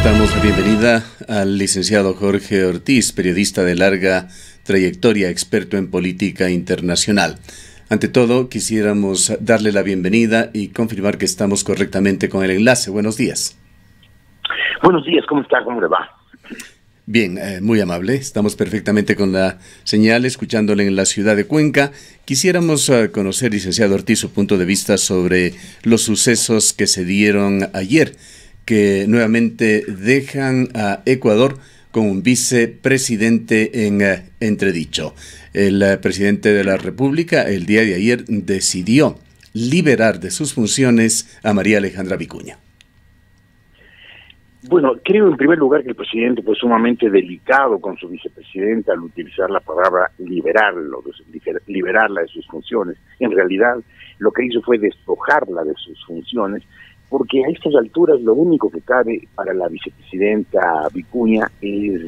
Damos la bienvenida al licenciado Jorge Ortiz, periodista de larga trayectoria, experto en política internacional. Ante todo, quisiéramos darle la bienvenida y confirmar que estamos correctamente con el enlace. Buenos días. Buenos días, ¿cómo está? ¿Cómo le va? Bien, muy amable. Estamos perfectamente con la señal, escuchándole en la ciudad de Cuenca. Quisiéramos conocer, licenciado Ortiz, su punto de vista sobre los sucesos que se dieron ayer, que nuevamente dejan a Ecuador con un vicepresidente en entredicho. El presidente de la República el día de ayer decidió liberar de sus funciones a María Alejandra Vicuña. Bueno, creo en primer lugar que el presidente fue sumamente delicado con su vicepresidenta al utilizar la palabra liberarla de sus funciones. En realidad, lo que hizo fue despojarla de sus funciones, porque a estas alturas lo único que cabe para la vicepresidenta Vicuña es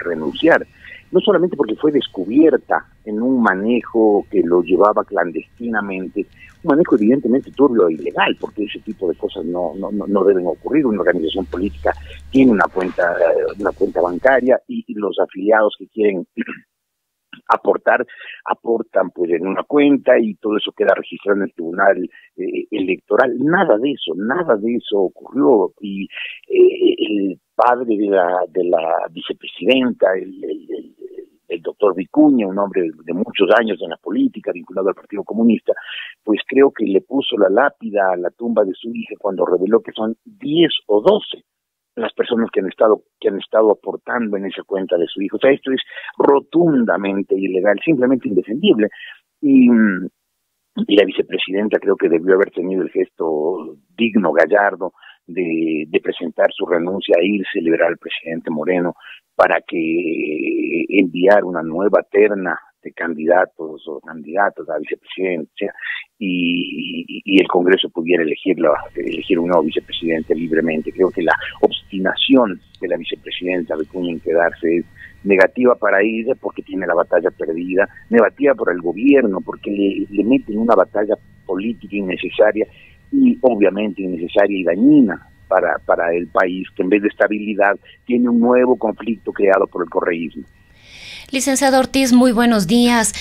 renunciar. No solamente porque fue descubierta en un manejo que lo llevaba clandestinamente, un manejo evidentemente turbio e ilegal, porque ese tipo de cosas no deben ocurrir. Una organización política tiene una cuenta bancaria y los afiliados que quieren aportan pues en una cuenta y todo eso queda registrado en el Tribunal Electoral. Nada de eso ocurrió, y el padre de la vicepresidenta, el doctor Vicuña, un hombre de muchos años en la política, vinculado al Partido Comunista, pues creo que le puso la lápida a la tumba de su hija cuando reveló que son 10 o 12 las personas que han estado aportando en esa cuenta de su hijo. O sea, esto es rotundamente ilegal, simplemente indefendible. Y la vicepresidenta creo que debió haber tenido el gesto digno, gallardo, de presentar su renuncia e irse, liberar al presidente Moreno para que enviar una nueva terna de candidatos o candidatas a la vicepresidencia y el Congreso pudiera elegir un nuevo vicepresidente libremente. Creo que la obstinación de la vicepresidenta Vicuña en quedarse es negativa para ella porque tiene la batalla perdida, negativa para el gobierno porque le meten una batalla política innecesaria y obviamente innecesaria y dañina para el país, que en vez de estabilidad tiene un nuevo conflicto creado por el correísmo. Licenciado Ortiz, muy buenos días.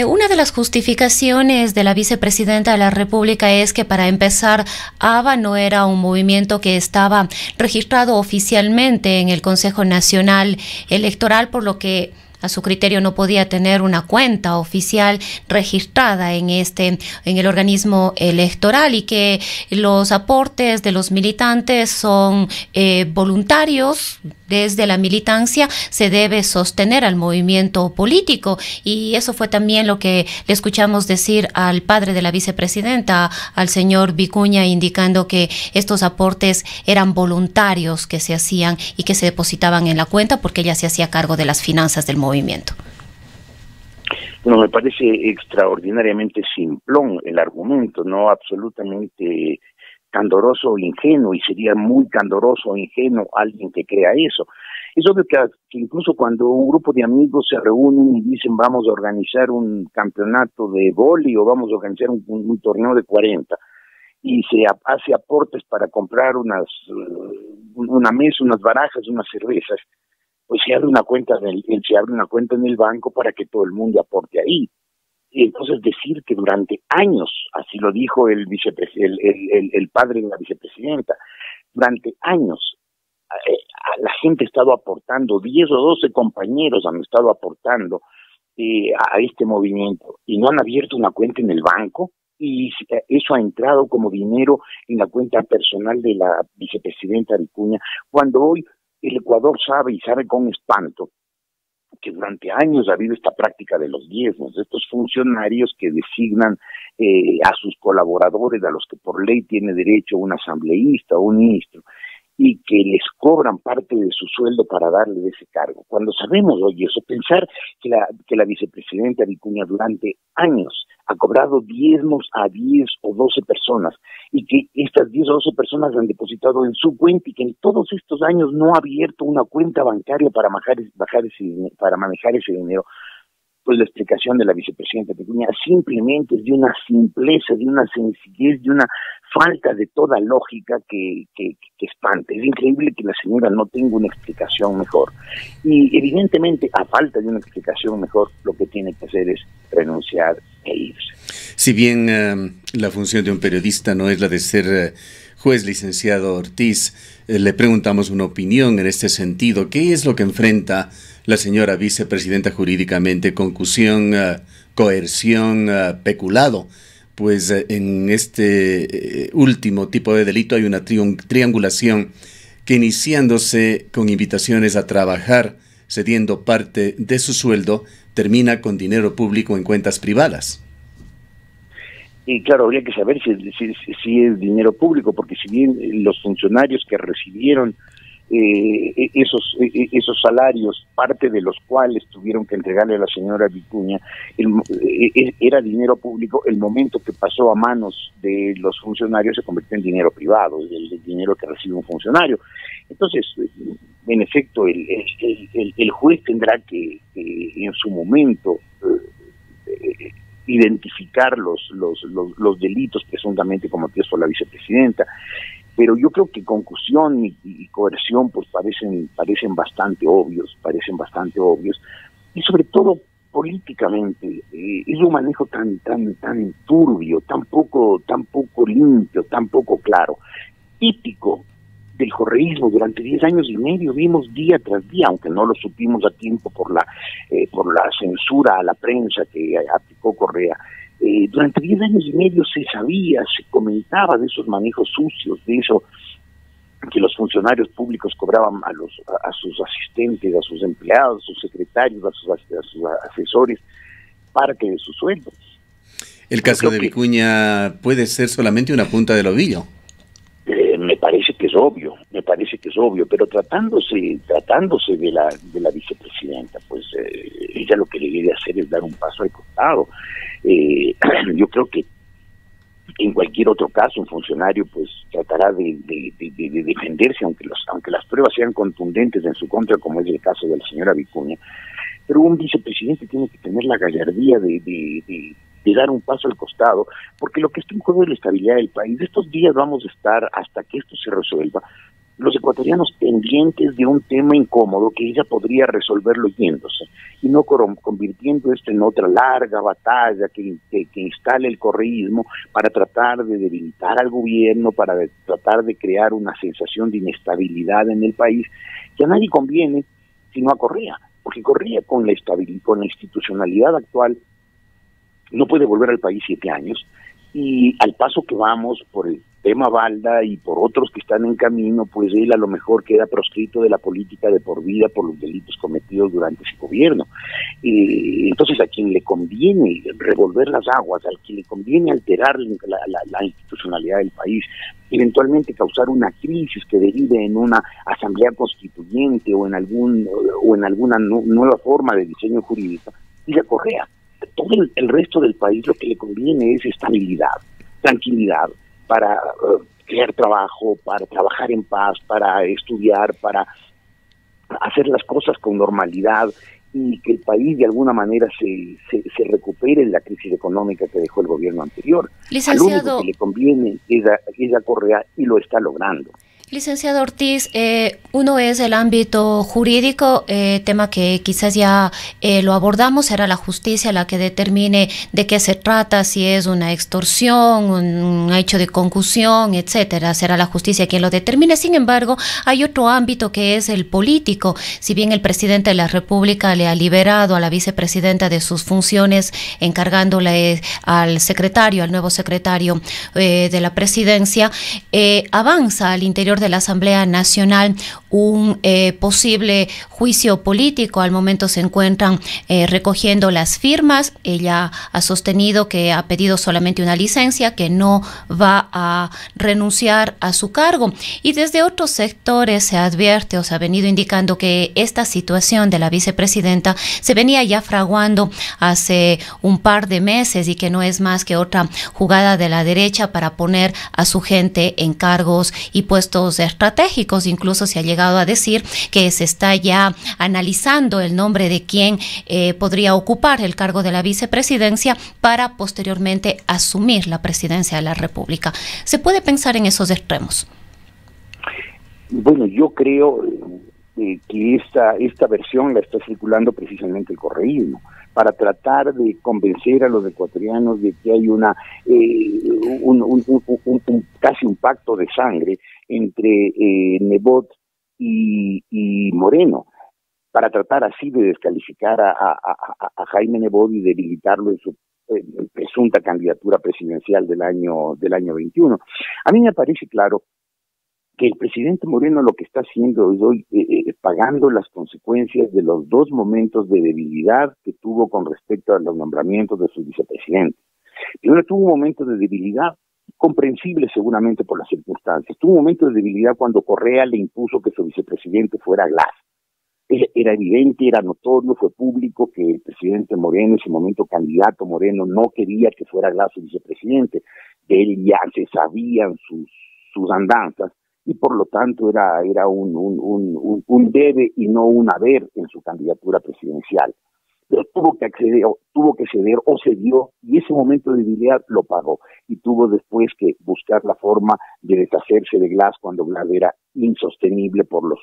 Una de las justificaciones de la vicepresidenta de la República es que, para empezar, ABA no era un movimiento que estaba registrado oficialmente en el Consejo Nacional Electoral, por lo que a su criterio no podía tener una cuenta oficial registrada en el organismo electoral, y que los aportes de los militantes son voluntarios. Desde la militancia se debe sostener al movimiento político, y eso fue también lo que le escuchamos decir al padre de la vicepresidenta, al señor Vicuña, indicando que estos aportes eran voluntarios que se hacían y que se depositaban en la cuenta porque ella se hacía cargo de las finanzas del movimiento. Bueno, me parece extraordinariamente simplón el argumento, no absolutamente candoroso o ingenuo, y sería muy candoroso o ingenuo alguien que crea eso. Es obvio que incluso cuando un grupo de amigos se reúnen y dicen vamos a organizar un campeonato de vóley o vamos a organizar un torneo de 40 y se hace aportes para comprar una mesa, unas barajas, unas cervezas, pues se abre una cuenta en el banco para que todo el mundo aporte ahí. Y entonces decir que durante años, así lo dijo el padre de la vicepresidenta, durante años la gente ha estado aportando, 10 o 12 compañeros han estado aportando a este movimiento y no han abierto una cuenta en el banco, y eso ha entrado como dinero en la cuenta personal de la vicepresidenta Vicuña, cuando hoy el Ecuador sabe con espanto que durante años ha habido esta práctica de los diezmos, de estos funcionarios que designan a sus colaboradores, a los que por ley tiene derecho un asambleísta o un ministro, y que les cobran parte de su sueldo para darle ese cargo. Cuando sabemos hoy eso, pensar que la vicepresidenta Vicuña durante años ha cobrado diezmos a 10 o 12 personas, y que estas 10 o 12 personas han depositado en su cuenta, y que en todos estos años no ha abierto una cuenta bancaria para manejar ese dinero, pues la explicación de la vicepresidenta Vicuña simplemente es de una simpleza, de una sencillez, de una falta de toda lógica que espanta. Es increíble que la señora no tenga una explicación mejor. Y evidentemente, a falta de una explicación mejor, lo que tiene que hacer es renunciar e irse. Si bien la función de un periodista no es la de ser juez, licenciado Ortiz, le preguntamos una opinión en este sentido. ¿Qué es lo que enfrenta la señora vicepresidenta jurídicamente? ¿Concusión, coerción, peculado? Pues en este último tipo de delito hay una triangulación que, iniciándose con invitaciones a trabajar, cediendo parte de su sueldo, termina con dinero público en cuentas privadas. Y claro, habría que saber si es dinero público, porque si bien los funcionarios que recibieron esos salarios, parte de los cuales tuvieron que entregarle a la señora Vicuña, era dinero público, el momento que pasó a manos de los funcionarios se convirtió en dinero privado, el dinero que recibe un funcionario. Entonces, en efecto, el juez tendrá que en su momento identificar los delitos presuntamente cometidos por la vicepresidenta, pero yo creo que concusión y coerción pues parecen bastante obvios, y sobre todo políticamente es un manejo tan turbio, tan poco limpio, tan poco claro, típico del correísmo. Durante 10 años y medio vimos día tras día, aunque no lo supimos a tiempo por la censura a la prensa que aplicó Correa. Durante 10 años y medio se sabía, se comentaba de esos manejos sucios, de eso que los funcionarios públicos cobraban a sus asistentes, a sus empleados, a sus secretarios, a sus asesores, parte de su sueldo. El caso de Vicuña puede ser solamente una punta del ovillo. Me parece que es obvio, pero tratándose de la vicepresidenta, pues ella lo que debería hacer es dar un paso al costado. Yo creo que en cualquier otro caso un funcionario pues tratará de defenderse, aunque las pruebas sean contundentes en su contra, como es el caso de la señora Vicuña. Pero un vicepresidente tiene que tener la gallardía de dar un paso al costado, porque lo que está en juego es la estabilidad del país. Estos días vamos a estar, hasta que esto se resuelva, los ecuatorianos pendientes de un tema incómodo que ella podría resolverlo yéndose, y no convirtiendo esto en otra larga batalla que instale el correísmo para tratar de debilitar al gobierno, para tratar de crear una sensación de inestabilidad en el país, que a nadie conviene, sino a Correa, porque Correa con la institucionalidad actual no puede volver al país 7 años, y al paso que vamos por el tema Balda y por otros que están en camino, pues él a lo mejor queda proscrito de la política de por vida por los delitos cometidos durante ese gobierno. Entonces, a quien le conviene revolver las aguas, al quien le conviene alterar la institucionalidad del país, eventualmente causar una crisis que derive en una asamblea constituyente o en alguna nueva forma de diseño jurídico, y la Correa. Todo el resto del país lo que le conviene es estabilidad, tranquilidad, para crear trabajo, para trabajar en paz, para estudiar, para hacer las cosas con normalidad, y que el país de alguna manera se recupere de la crisis económica que dejó el gobierno anterior. Licenciado, Al único que le conviene es a Correa, y lo está logrando. Licenciado Ortiz, uno es el ámbito jurídico, tema que quizás ya lo abordamos, será la justicia la que determine de qué se trata, si es una extorsión, un hecho de concusión, etcétera, será la justicia quien lo determine. Sin embargo, hay otro ámbito que es el político. Si bien el presidente de la República le ha liberado a la vicepresidenta de sus funciones, encargándole al nuevo secretario de la presidencia, avanza al interior de la Asamblea Nacional un posible juicio político. Al momento se encuentran recogiendo las firmas. Ella ha sostenido que ha pedido solamente una licencia, que no va a renunciar a su cargo. Y desde otros sectores se advierte o se ha venido indicando que esta situación de la vicepresidenta se venía ya fraguando hace un par de meses y que no es más que otra jugada de la derecha para poner a su gente en cargos y puestos puestos estratégicos. Incluso se ha llegado a decir que se está ya analizando el nombre de quien podría ocupar el cargo de la vicepresidencia para posteriormente asumir la presidencia de la República. ¿Se puede pensar en esos extremos? Bueno, yo creo que esta versión la está circulando precisamente el correísmo, para tratar de convencer a los ecuatorianos de que hay casi un pacto de sangre entre Nebot y Moreno, para tratar así de descalificar a Jaime Nebot y debilitarlo en su presunta candidatura presidencial del año 21. A mí me parece claro que el presidente Moreno lo que está haciendo es hoy pagando las consecuencias de los dos momentos de debilidad que tuvo con respecto a los nombramientos de sus vicepresidentes. Primero tuvo un momento de debilidad comprensible seguramente por las circunstancias. Tuvo un momento de debilidad cuando Correa le impuso que su vicepresidente fuera Glass. Era evidente, era notorio, fue público que el presidente Moreno, en ese momento candidato Moreno, no quería que fuera Glass su vicepresidente. De él ya se sabían sus andanzas, y por lo tanto era un debe y no un haber en su candidatura presidencial. Pero tuvo que ceder o cedió, y ese momento de debilidad lo pagó, y tuvo después que buscar la forma de deshacerse de Glass cuando Glass era insostenible por los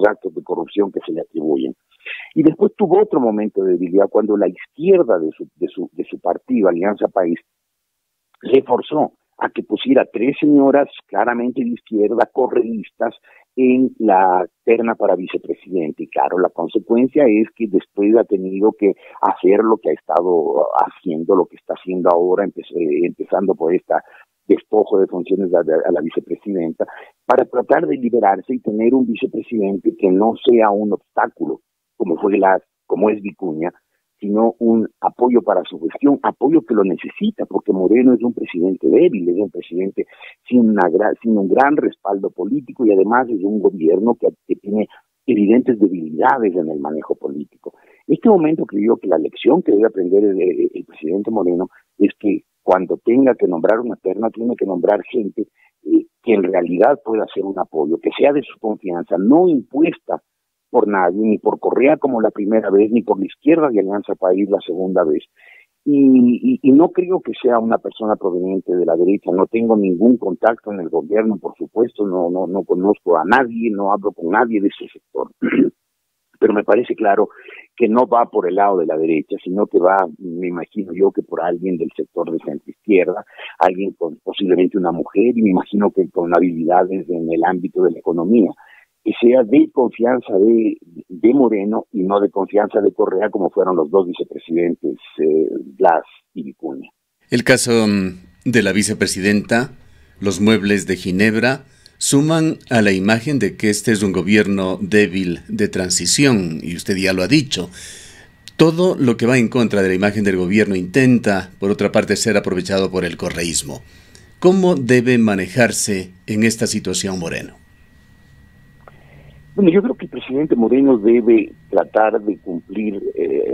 actos de corrupción que se le atribuyen. Y después tuvo otro momento de debilidad cuando la izquierda de su partido, Alianza País, le forzó a que pusiera 3 señoras claramente de izquierda, correístas, en la terna para vicepresidente. Y claro, la consecuencia es que después ha tenido que hacer lo que ha estado haciendo, lo que está haciendo ahora, empezando por esta despojo de funciones a la vicepresidenta, para tratar de liberarse y tener un vicepresidente que no sea un obstáculo, como es Vicuña, sino un apoyo para su gestión, apoyo que lo necesita, porque Moreno es un presidente débil, es un presidente sin un gran respaldo político, y además es un gobierno que tiene evidentes debilidades en el manejo político. En este momento creo que la lección que debe aprender el presidente Moreno es que cuando tenga que nombrar una terna, tiene que nombrar gente que en realidad pueda ser un apoyo, que sea de su confianza, no impuesta por nadie, ni por Correa como la primera vez, ni por la izquierda de Alianza País la segunda vez. Y no creo que sea una persona proveniente de la derecha. No tengo ningún contacto en el gobierno, por supuesto, no conozco a nadie, no hablo con nadie de ese sector. Pero me parece claro que no va por el lado de la derecha, sino que va, me imagino yo, que por alguien del sector de centro izquierda, alguien posiblemente una mujer, y me imagino que con habilidades en el ámbito de la economía, que sea de confianza de Moreno y no de confianza de Correa, como fueron los dos vicepresidentes, Glass y Vicuña. El caso de la vicepresidenta, los muebles de Ginebra, suman a la imagen de que este es un gobierno débil de transición, y usted ya lo ha dicho. Todo lo que va en contra de la imagen del gobierno intenta, por otra parte, ser aprovechado por el correísmo. ¿Cómo debe manejarse en esta situación Moreno? Bueno, yo creo que el presidente Moreno debe tratar de cumplir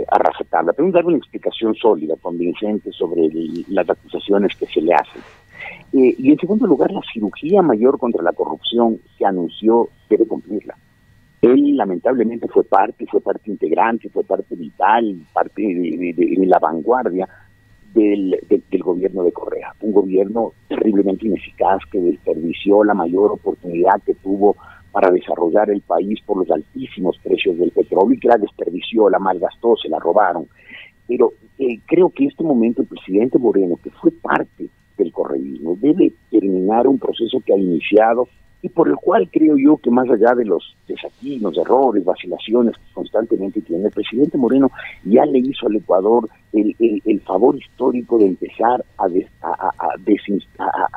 a rajatabla, pero dar una explicación sólida, convincente sobre las acusaciones que se le hacen. Y en segundo lugar, la cirugía mayor contra la corrupción que anunció debe cumplirla. Él lamentablemente fue parte integrante, fue parte vital, parte de la vanguardia del gobierno de Correa. Un gobierno terriblemente ineficaz que desperdició la mayor oportunidad que tuvo para desarrollar el país por los altísimos precios del petróleo, y que la desperdició, la malgastó, se la robaron. Pero creo que en este momento el presidente Moreno, que fue parte del correísmo, debe terminar un proceso que ha iniciado y por el cual creo yo que más allá de los desatinos, errores, vacilaciones que constantemente tiene, el presidente Moreno ya le hizo al Ecuador el favor histórico de empezar a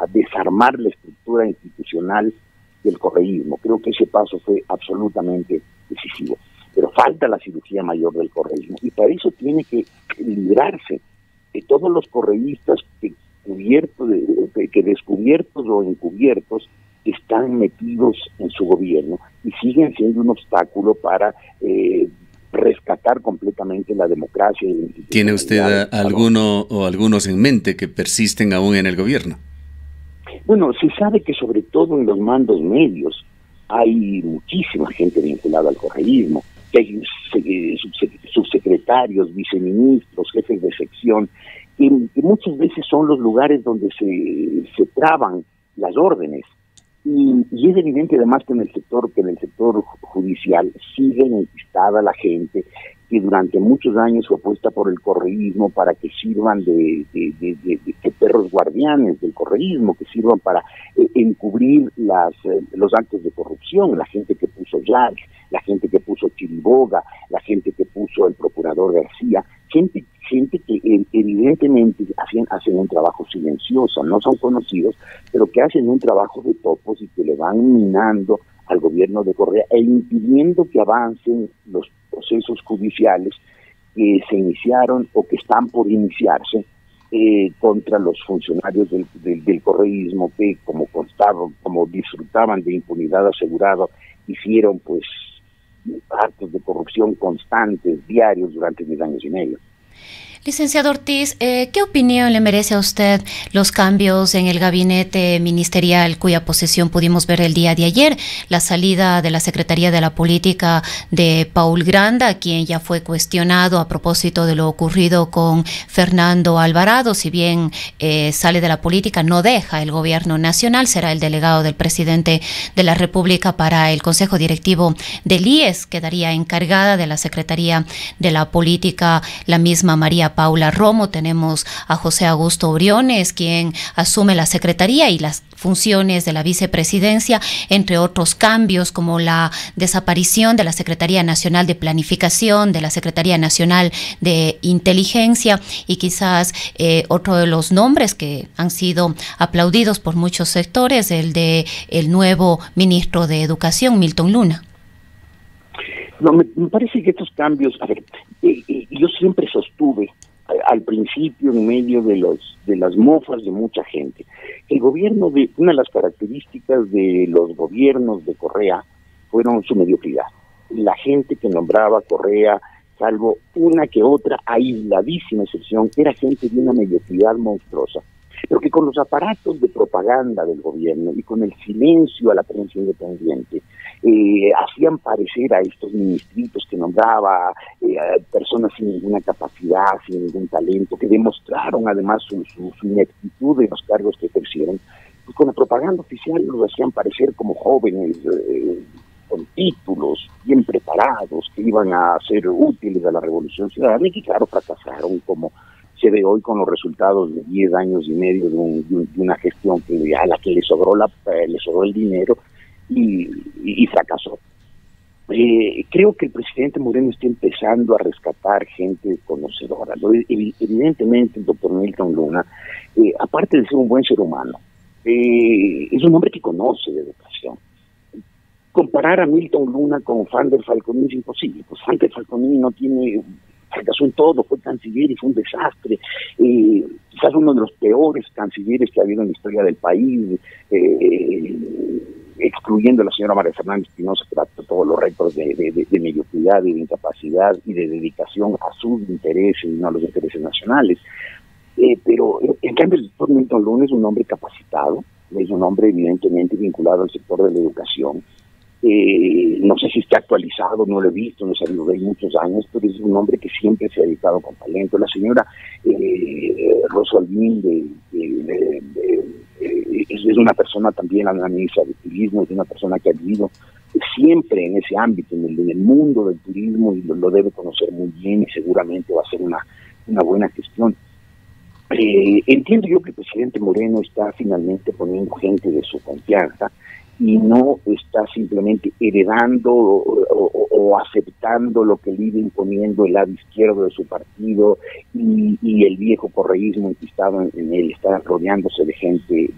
desarmar la estructura institucional del correísmo. Creo que ese paso fue absolutamente decisivo. Pero falta la cirugía mayor del correísmo, y para eso tiene que librarse de todos los correístas que descubiertos o encubiertos están metidos en su gobierno y siguen siendo un obstáculo para rescatar completamente la democracia. ¿Tiene usted alguno o algunos en mente que persisten aún en el gobierno? Bueno, se sabe que sobre todo en los mandos medios hay muchísima gente vinculada al correísmo, que hay subsecretarios, viceministros, jefes de sección, que muchas veces son los lugares donde se traban las órdenes. Y es evidente además que en el sector judicial sigue enquistada la gente que durante muchos años fue puesta por el correísmo para que sirvan de perros guardianes del correísmo, que sirvan para encubrir los actos de corrupción, la gente que puso Jack, la gente que puso Chiriboga, la gente que puso el procurador García, gente que evidentemente hacen un trabajo silencioso, no son conocidos, pero que hacen un trabajo de topos y que le van minando al gobierno de Correa e impidiendo que avancen los procesos judiciales que se iniciaron o que están por iniciarse contra los funcionarios del correísmo que, como disfrutaban de impunidad asegurada, hicieron pues actos de corrupción constantes, diarios, durante 10 años y medio. Licenciado Ortiz, ¿qué opinión le merece a usted los cambios en el gabinete ministerial cuya posesión pudimos ver el día de ayer? La salida de la Secretaría de la Política de Paul Granda, quien ya fue cuestionado a propósito de lo ocurrido con Fernando Alvarado. Si bien sale de la política, no deja el gobierno nacional, será el delegado del presidente de la República para el Consejo Directivo del IES, quedaría encargada de la Secretaría de la Política la misma María Paula Romo. Tenemos a José Augusto Briones, quien asume la secretaría y las funciones de la vicepresidencia, entre otros cambios como la desaparición de la Secretaría Nacional de Planificación, de la Secretaría Nacional de Inteligencia y quizás otro de los nombres que han sido aplaudidos por muchos sectores, el de el nuevo ministro de Educación, Milton Luna. No, me parece que estos cambios, a ver, yo siempre sostuve al principio, en medio de las mofas de mucha gente, el gobierno una de las características de los gobiernos de Correa fueron su mediocridad. La gente que nombraba Correa, salvo una que otra aisladísima excepción, era gente de una mediocridad monstruosa, pero que con los aparatos de propaganda del gobierno y con el silencio a la prensa independiente hacían parecer a estos ministritos que nombraba personas sin ninguna capacidad, sin ningún talento, que demostraron además su ineptitud en los cargos que ejercieron. Pues con la propaganda oficial los hacían parecer como jóvenes con títulos, bien preparados, que iban a ser útiles a la Revolución Ciudadana y que claro fracasaron, como se ve hoy con los resultados de 10 años y medio de una gestión a la que le sobró el dinero y fracasó. Creo que el presidente Moreno está empezando a rescatar gente conocedora. Evidentemente el doctor Milton Luna, aparte de ser un buen ser humano, es un hombre que conoce de educación. Comparar a Milton Luna con Fander Falconini es imposible, pues Fander Falconini fracasó en todo, fue canciller y fue un desastre, quizás uno de los peores cancilleres que ha habido en la historia del país, excluyendo a la señora María Fernanda Espinosa, que batió todos los récords de mediocridad y de incapacidad y de dedicación a sus intereses y no a los intereses nacionales. Pero en cambio el doctor Milton Luna es un hombre capacitado, es un hombre evidentemente vinculado al sector de la educación. No sé si está actualizado, no lo he visto, no he sabido de él muchos años, pero es un hombre que siempre se ha dedicado con talento. La señora Rosalín es una persona también, la ministra de Turismo, es una persona que ha vivido siempre en ese ámbito, en el mundo del turismo, y lo debe conocer muy bien y seguramente va a ser una buena gestión. Entiendo yo que el presidente Moreno está finalmente poniendo gente de su confianza y no está simplemente heredando o aceptando lo que le iba imponiendo el lado izquierdo de su partido y el viejo correísmo enquistado en él. Está rodeándose de gente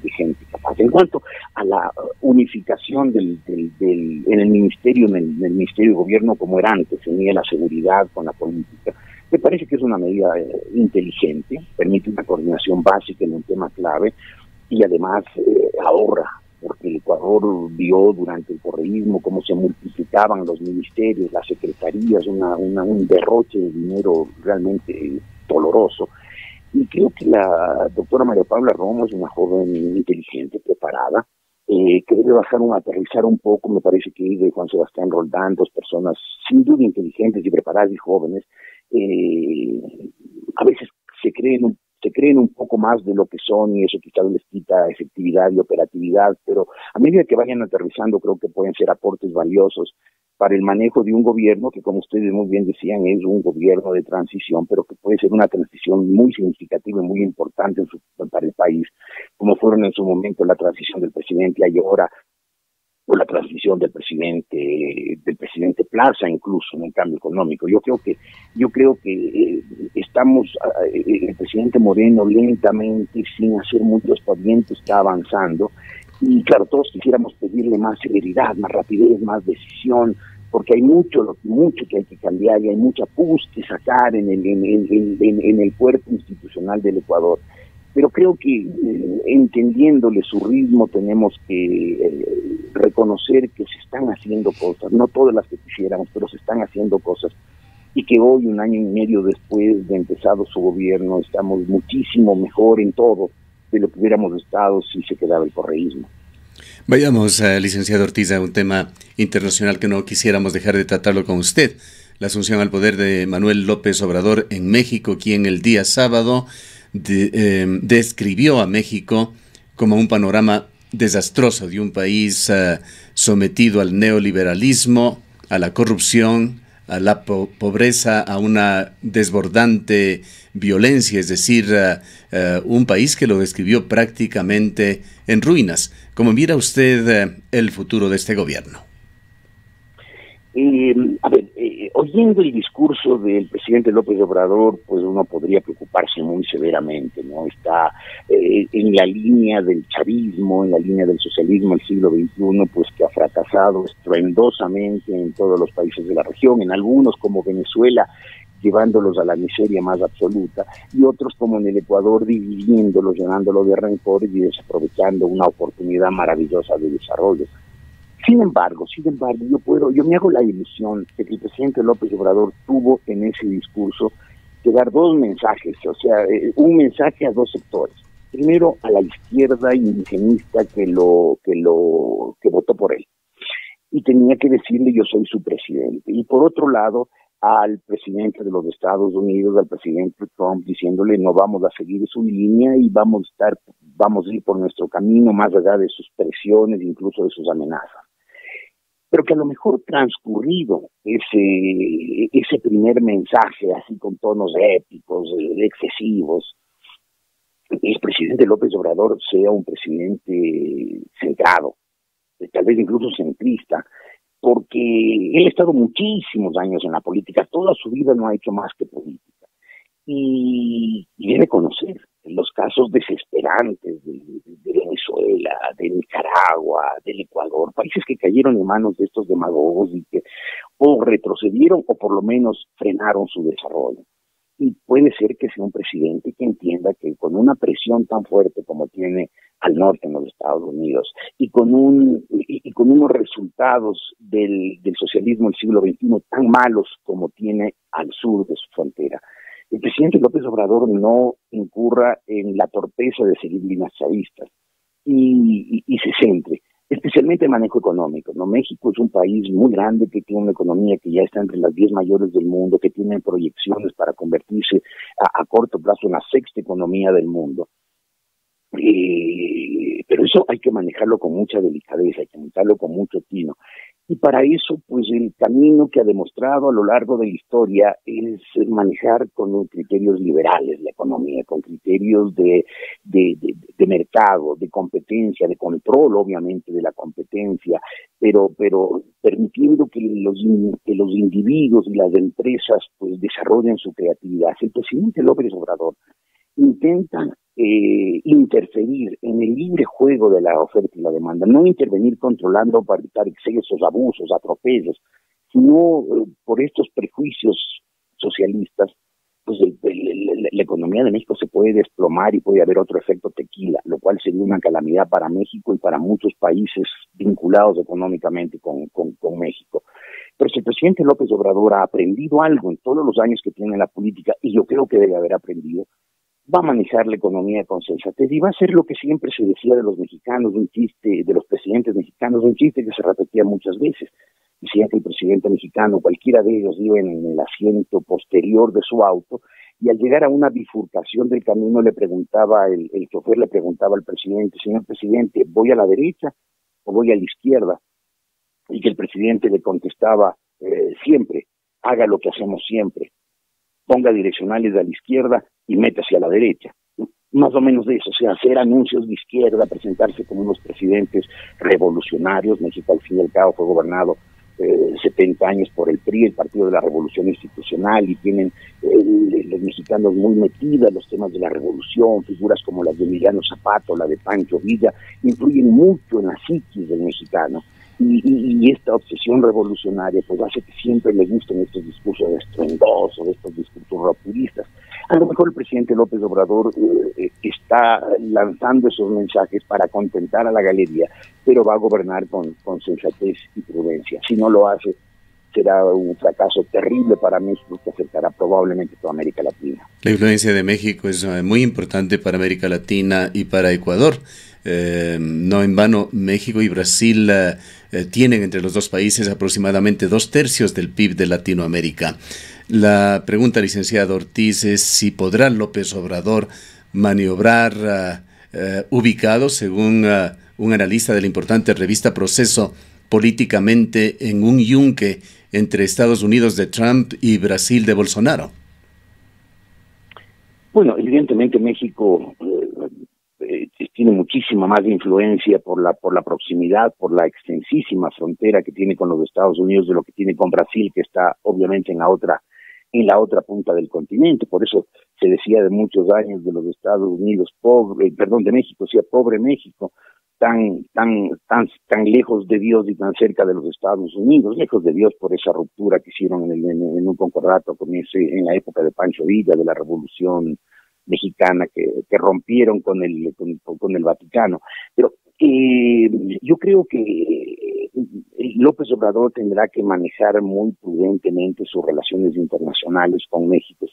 capaz. En cuanto a la unificación en el ministerio de gobierno como era antes, unía la seguridad con la política, me parece que es una medida inteligente, permite una coordinación básica en un tema clave y además ahorra, porque el Ecuador vio durante el correísmo cómo se multiplicaban los ministerios, las secretarías, un derroche de dinero realmente doloroso. Y creo que la doctora María Paula Romo es una joven inteligente, preparada, que debe aterrizar un poco. Me parece que ella y Juan Sebastián Roldán, dos personas sin duda inteligentes y preparadas y jóvenes, a veces se creen un poco más de lo que son, y eso quizás les quita efectividad y operatividad, pero a medida que vayan aterrizando creo que pueden ser aportes valiosos para el manejo de un gobierno que, como ustedes muy bien decían, es un gobierno de transición, pero que puede ser una transición muy significativa y muy importante para el país, como fueron en su momento la transición del presidente Ayora o la transición del presidente Plaza, incluso en el cambio económico. Yo creo que el presidente Moreno lentamente, sin hacer mucho aspaviento, está avanzando. Y claro, todos quisiéramos pedirle más celeridad, más rapidez, más decisión, porque hay mucho que hay que cambiar y hay mucha pus que sacar en el cuerpo institucional del Ecuador. Pero creo que entendiéndole su ritmo tenemos que reconocer que se están haciendo cosas, no todas las que quisiéramos, pero se están haciendo cosas, y que hoy, 1 año y medio después de empezado su gobierno, estamos muchísimo mejor en todo de lo que hubiéramos estado si se quedaba el correísmo. Vayamos, licenciado Ortiz, a un tema internacional que no quisiéramos dejar de tratarlo con usted. La asunción al poder de Manuel López Obrador en México, quien el día sábado describió a México como un panorama desastroso de un país sometido al neoliberalismo, a la corrupción, a la pobreza, a una desbordante violencia, es decir, un país que lo describió prácticamente en ruinas. ¿Cómo mira usted el futuro de este gobierno? Oyendo el discurso del presidente López Obrador, pues uno podría preocuparse muy severamente, ¿no? Está en la línea del chavismo, en la línea del socialismo del siglo XXI, pues que ha fracasado estruendosamente en todos los países de la región, en algunos como Venezuela, llevándolos a la miseria más absoluta, y otros como en el Ecuador, dividiéndolos, llenándolo de rencores y desaprovechando una oportunidad maravillosa de desarrollo. Sin embargo, yo me hago la ilusión de que el presidente López Obrador tuvo en ese discurso que dar dos mensajes, o sea, un mensaje a dos sectores. Primero, a la izquierda indigenista que votó por él, y tenía que decirle: yo soy su presidente. Y por otro lado, al presidente de los Estados Unidos, al presidente Trump, diciéndole: no vamos a seguir su línea y vamos a ir por nuestro camino, más allá de sus presiones, incluso de sus amenazas. Pero que a lo mejor transcurrido ese primer mensaje, así con tonos épicos, excesivos, el presidente López Obrador sea un presidente centrado, tal vez incluso centrista, porque él ha estado muchísimos años en la política, toda su vida no ha hecho más que política, y debe conocer los casos desesperantes de Venezuela, de Nicaragua, del Ecuador, países que cayeron en manos de estos demagogos y que o retrocedieron o por lo menos frenaron su desarrollo. Y puede ser que sea un presidente que entienda que con una presión tan fuerte como tiene al norte en los Estados Unidos y con unos resultados del socialismo del siglo XXI tan malos como tiene al sur de su frontera, el presidente López Obrador no incurra en la torpeza de seguir líneas chavistas y se centre, especialmente en manejo económico, ¿no? México es un país muy grande que tiene una economía que ya está entre las 10 mayores del mundo, que tiene proyecciones para convertirse a corto plazo en la 6ª economía del mundo. Pero eso hay que manejarlo con mucha delicadeza, hay que manejarlo con mucho tino. Y para eso, pues el camino que ha demostrado a lo largo de la historia es manejar con criterios liberales la economía, con criterios de mercado, de competencia, de control, obviamente, de la competencia, pero permitiendo que los individuos y las empresas pues desarrollen su creatividad. El presidente López Obrador intenta interferir en el libre juego de la oferta y la demanda, no intervenir controlando para evitar excesos, abusos, atropellos, sino por estos prejuicios socialistas, pues la economía de México se puede desplomar y puede haber otro efecto tequila, lo cual sería una calamidad para México y para muchos países vinculados económicamente con México. Pero si el presidente López Obrador ha aprendido algo en todos los años que tiene en la política, y yo creo que debe haber aprendido, va a manejar la economía con sensatez y va a hacer lo que siempre se decía de los mexicanos, un chiste, de los presidentes mexicanos, un chiste que se repetía muchas veces. Decía que el presidente mexicano, cualquiera de ellos, iba en el asiento posterior de su auto y al llegar a una bifurcación del camino le preguntaba, el chofer le preguntaba al presidente: señor presidente, ¿voy a la derecha o voy a la izquierda? Y que el presidente le contestaba siempre: haga lo que hacemos siempre, ponga direccionales a la izquierda y métase a la derecha. Más o menos de eso, o sea, hacer anuncios de izquierda, presentarse como unos presidentes revolucionarios. México al fin y al cabo fue gobernado 70 años por el PRI, el Partido de la Revolución Institucional, y tienen los mexicanos muy metidos los temas de la revolución. Figuras como las de Emiliano Zapata o la de Pancho Villa influyen mucho en la psiquis del mexicano, y esta obsesión revolucionaria pues hace que siempre le gusten estos discursos estruendosos, estos discursos rupturistas. A lo mejor el presidente López Obrador está lanzando esos mensajes para contentar a la galería, pero va a gobernar con sensatez y prudencia. Si no lo hace, será un fracaso terrible para México, que afectará probablemente toda América Latina. La influencia de México es muy importante para América Latina y para Ecuador. No en vano, México y Brasil tienen entre los dos países aproximadamente 2/3 del PIB de Latinoamérica. La pregunta, licenciado Ortiz, es si podrá López Obrador maniobrar ubicado, según un analista de la importante revista Proceso, políticamente en un yunque entre Estados Unidos de Trump y Brasil de Bolsonaro. Bueno, evidentemente México tiene muchísima más influencia por la proximidad, por la extensísima frontera que tiene con los Estados Unidos de lo que tiene con Brasil, que está obviamente en la otra punta del continente. Por eso se decía de muchos años de los Estados Unidos, de México, pobre México, tan lejos de Dios y tan cerca de los Estados Unidos, lejos de Dios por esa ruptura que hicieron en un concordato en la época de Pancho Villa, de la Revolución Mexicana, que rompieron con el Vaticano. Pero yo creo que López Obrador tendrá que manejar muy prudentemente sus relaciones internacionales con México,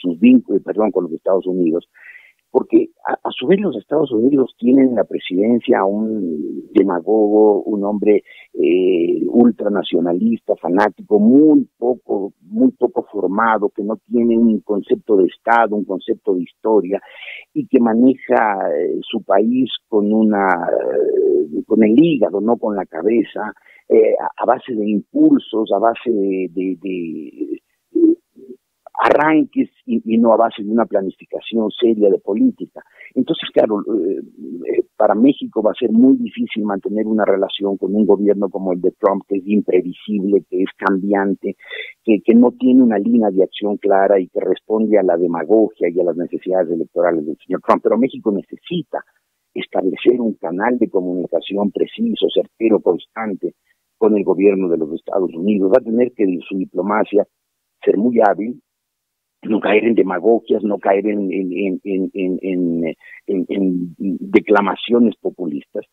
sus vínculos, con los Estados Unidos, porque a su vez los Estados Unidos tienen en la presidencia a un demagogo, un hombre ultranacionalista, fanático, muy poco formado, que no tiene un concepto de Estado, un concepto de historia, y que maneja su país con el hígado, no con la cabeza, a base de impulsos, a base de arranques y no a base de una planificación seria de política. Entonces, claro, para México va a ser muy difícil mantener una relación con un gobierno como el de Trump, que es imprevisible, que es cambiante, que no tiene una línea de acción clara y que responde a la demagogia y a las necesidades electorales del señor Trump. Pero México necesita establecer un canal de comunicación preciso, certero, constante con el gobierno de los Estados Unidos. Va a tener que su diplomacia ser muy hábil, no caer en demagogias, no caer en declamaciones populistas,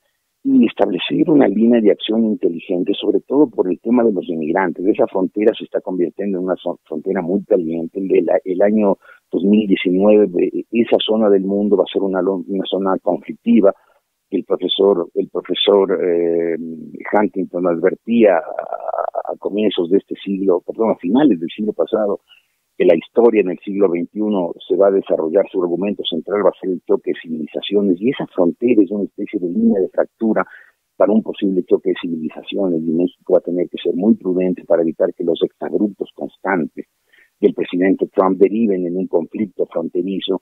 y establecer una línea de acción inteligente, sobre todo por el tema de los inmigrantes. Esa frontera se está convirtiendo en una frontera muy caliente. El año 2019, esa zona del mundo va a ser una zona conflictiva. El profesor Huntington advertía a comienzos de este siglo, a finales del siglo pasado, que la historia en el siglo XXI se va a desarrollar, su argumento central va a ser el choque de civilizaciones, y esa frontera es una especie de línea de fractura para un posible choque de civilizaciones, y México va a tener que ser muy prudente para evitar que los exabruptos constantes del presidente Trump deriven en un conflicto fronterizo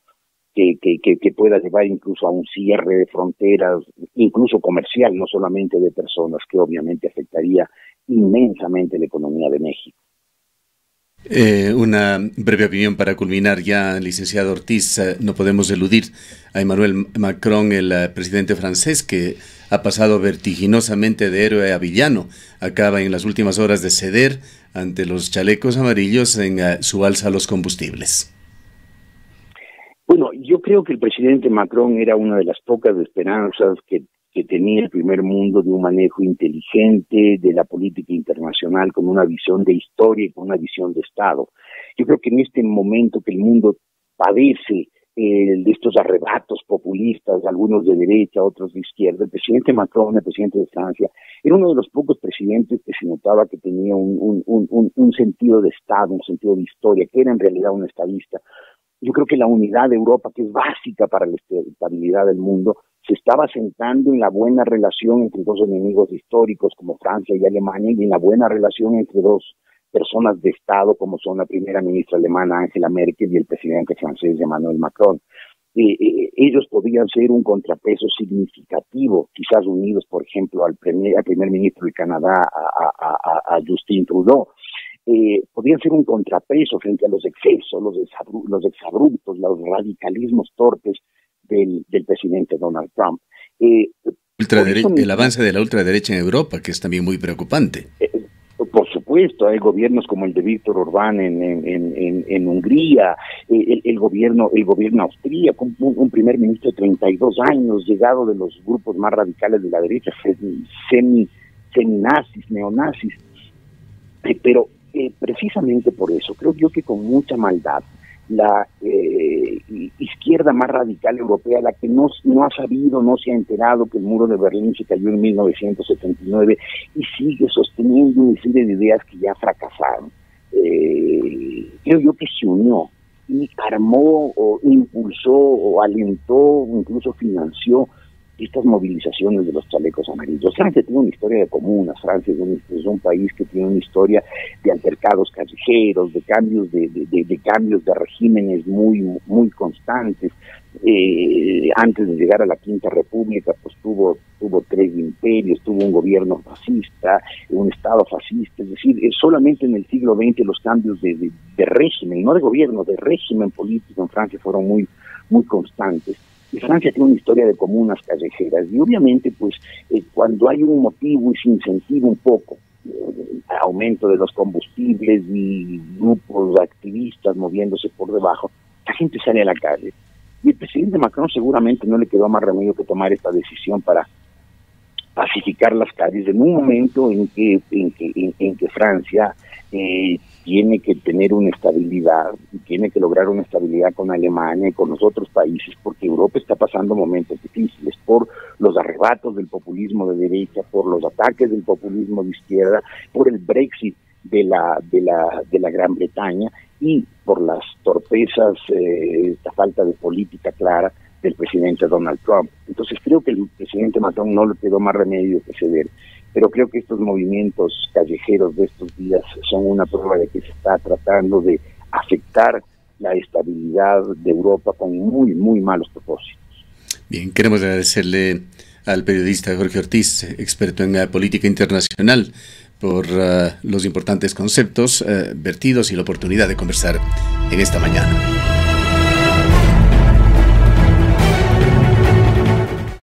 que pueda llevar incluso a un cierre de fronteras, incluso comercial, no solamente de personas, que obviamente afectaría inmensamente la economía de México. Una breve opinión para culminar ya, licenciado Ortiz. No podemos eludir a Emmanuel Macron, el presidente francés, que ha pasado vertiginosamente de héroe a villano. Acaba en las últimas horas de ceder ante los chalecos amarillos en su alza a los combustibles. Bueno, yo creo que el presidente Macron era una de las pocas esperanzas que tenía el primer mundo de un manejo inteligente de la política internacional, con una visión de historia y con una visión de Estado. Yo creo que en este momento que el mundo padece de estos arrebatos populistas, algunos de derecha, otros de izquierda. El presidente Macron, el presidente de Francia, era uno de los pocos presidentes que se notaba que tenía un sentido de Estado, un sentido de historia, que era en realidad un estadista. Yo creo que la unidad de Europa, que es básica para la estabilidad del mundo, se estaba sentando en la buena relación entre dos enemigos históricos como Francia y Alemania, y en la buena relación entre dos personas de Estado como son la primera ministra alemana Angela Merkel y el presidente francés Emmanuel Macron. Ellos podían ser un contrapeso significativo, quizás unidos, por ejemplo, al primer ministro de Canadá, a Justin Trudeau. Podían ser un contrapeso frente a los excesos, los exabruptos, los radicalismos torpes del presidente Donald Trump. El avance de la ultraderecha en Europa, que es también muy preocupante. Por supuesto, hay gobiernos como el de Víctor Orbán en Hungría, el gobierno austríaco, un primer ministro de 32 años, llegado de los grupos más radicales de la derecha, seminazis, neonazis. Pero precisamente por eso, creo yo que con mucha maldad, la izquierda más radical europea, la que no ha sabido, no se ha enterado que el muro de Berlín se cayó en 1979 y sigue sosteniendo una serie de ideas que ya fracasaron. Creo yo que se unió y armó o impulsó o alentó o incluso financió estas movilizaciones de los chalecos amarillos. Francia tiene una historia de comunas, Francia es un país que tiene una historia de altercados callejeros, de cambios de regímenes muy constantes. Antes de llegar a la Quinta República, pues tuvo 3 imperios, tuvo un gobierno fascista, un Estado fascista, es decir, solamente en el siglo XX los cambios de régimen, no de gobierno, de régimen político en Francia fueron muy constantes. Y Francia tiene una historia de comunas callejeras y obviamente pues cuando hay un motivo y se incentiva un poco aumento de los combustibles y grupos activistas moviéndose por debajo, la gente sale a la calle. Y el presidente Macron seguramente no le quedó más remedio que tomar esta decisión para pacificar las calles en un momento en que Francia tiene que tener una estabilidad, tiene que lograr una estabilidad con Alemania y con los otros países, porque Europa está pasando momentos difíciles por los arrebatos del populismo de derecha, por los ataques del populismo de izquierda, por el Brexit de la Gran Bretaña y por las torpezas, esta falta de política clara del presidente Donald Trump. Entonces creo que el presidente Macron no le quedó más remedio que ceder, pero creo que estos movimientos callejeros de estos días son una prueba de que se está tratando de afectar la estabilidad de Europa con muy malos propósitos. Bien, queremos agradecerle al periodista Jorge Ortiz, experto en política internacional, por los importantes conceptos vertidos y la oportunidad de conversar en esta mañana.